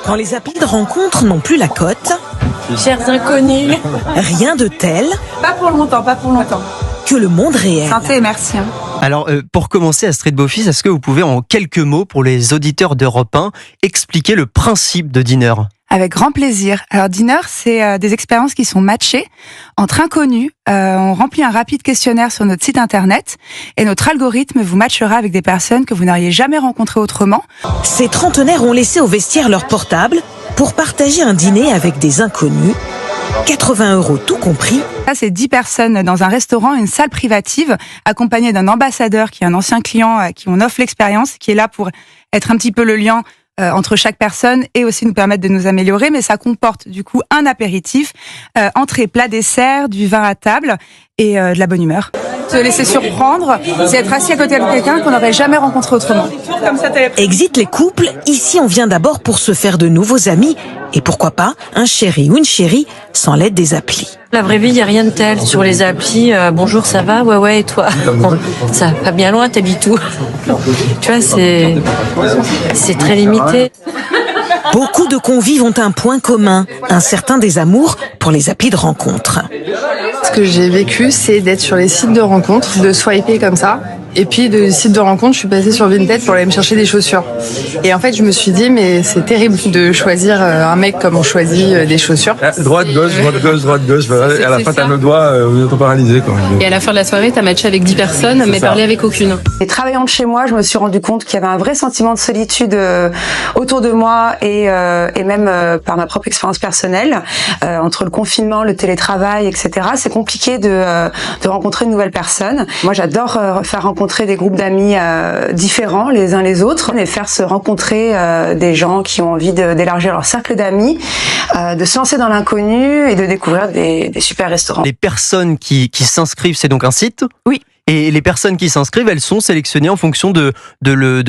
Quand les applis de rencontre n'ont plus la cote, Chers inconnus. rien de tel Pas pour longtemps. que le monde réel. Santé et merci. Alors, pour commencer, Astrid Beaufils, est-ce que vous pouvez en quelques mots, pour les auditeurs d'Europe 1, expliquer le principe de Dinner ? Avec grand plaisir. Alors Dinner, c'est des expériences qui sont matchées entre inconnus. On remplit un rapide questionnaire sur notre site internet et notre algorithme vous matchera avec des personnes que vous n'auriez jamais rencontrées autrement. Ces trentenaires ont laissé au vestiaire leur portable pour partager un dîner avec des inconnus. 80 € tout compris. Ça, c'est 10 personnes dans un restaurant, une salle privative, accompagnée d'un ambassadeur qui est un ancien client à qui on offre l'expérience, qui est là pour être un petit peu le lien entre chaque personne et aussi nous permettre de nous améliorer. Mais ça comporte du coup un apéritif, entrée, plat, dessert, du vin à table et de la bonne humeur. Se laisser surprendre, c'est être assis à côté de quelqu'un qu'on n'aurait jamais rencontré autrement. Exit les couples, ici on vient d'abord pour se faire de nouveaux amis et pourquoi pas un chéri ou une chérie sans l'aide des applis. La vraie vie, il n'y a rien de tel. Sur les applis, bonjour, ça va? Ouais, et toi? Bon, ça va pas bien loin, t'habites où? Tu vois, c'est très limité. Beaucoup de convives ont un point commun, un certain désamour pour les applis de rencontre. Ce que j'ai vécu, c'est d'être sur les sites de rencontres, de swiper comme ça. Et puis de sites de rencontres, je suis passée sur Vinted pour aller me chercher des chaussures. Et en fait, je me suis dit, mais c'est terrible de choisir un mec comme on choisit des chaussures. Droite, gauche. Voilà. À la fin, t'as le doigt, on est paralysé. Et à la fin de la soirée, t'as matché avec 10 personnes, mais parlé avec aucune. Et travaillant de chez moi, je me suis rendu compte qu'il y avait un vrai sentiment de solitude autour de moi et même par ma propre expérience personnelle. Entre le confinement, le télétravail, etc., c'est compliqué de rencontrer de nouvelles personnes. Moi, j'adore faire rencontrer des groupes d'amis différents les uns les autres et faire se rencontrer des gens qui ont envie d'élargir leur cercle d'amis, de se lancer dans l'inconnu et de découvrir des super restaurants. Les personnes qui s'inscrivent, c'est donc un site ? Oui. Et les personnes qui s'inscrivent, elles sont sélectionnées en fonction de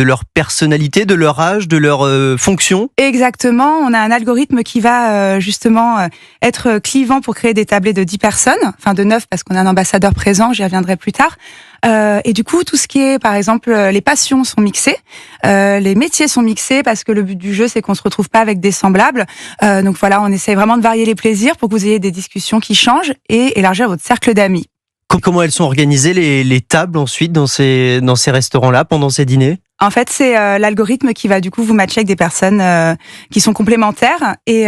leur personnalité, de leur âge, de leur fonction ? Exactement, on a un algorithme qui va justement être clivant pour créer des tablés de 10 personnes, enfin de 9 parce qu'on a un ambassadeur présent, j'y reviendrai plus tard. Et du coup, tout ce qui est, par exemple, les passions sont mixées, les métiers sont mixés parce que le but du jeu, c'est qu'on se retrouve pas avec des semblables. Donc voilà, on essaie vraiment de varier les plaisirs pour que vous ayez des discussions qui changent et élargir votre cercle d'amis. Comment elles sont organisées, les tables ensuite dans ces restaurants-là, pendant ces dîners ? En fait, c'est l'algorithme qui va du coup vous matcher avec des personnes qui sont complémentaires et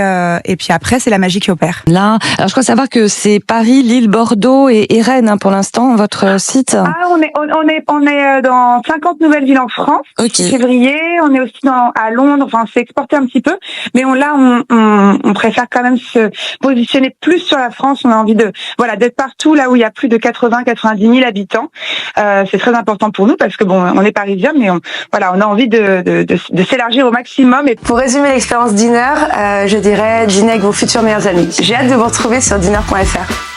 puis après, c'est la magie qui opère. Là, alors je crois savoir que c'est Paris, Lille, Bordeaux et Rennes pour l'instant, votre site. Ah, on est dans 50 nouvelles villes en France. Okay. Février, on est aussi à Londres. Enfin, on s'est exporté un petit peu, mais on préfère quand même se positionner plus sur la France. On a envie d'être partout là où il y a plus de 90 000 habitants. C'est très important pour nous parce que bon, on est parisiens, mais on a envie de s'élargir au maximum. Et pour résumer l'expérience Dinner, je dirais dîner avec vos futurs meilleurs amis. J'ai hâte de vous retrouver sur dinner.fr.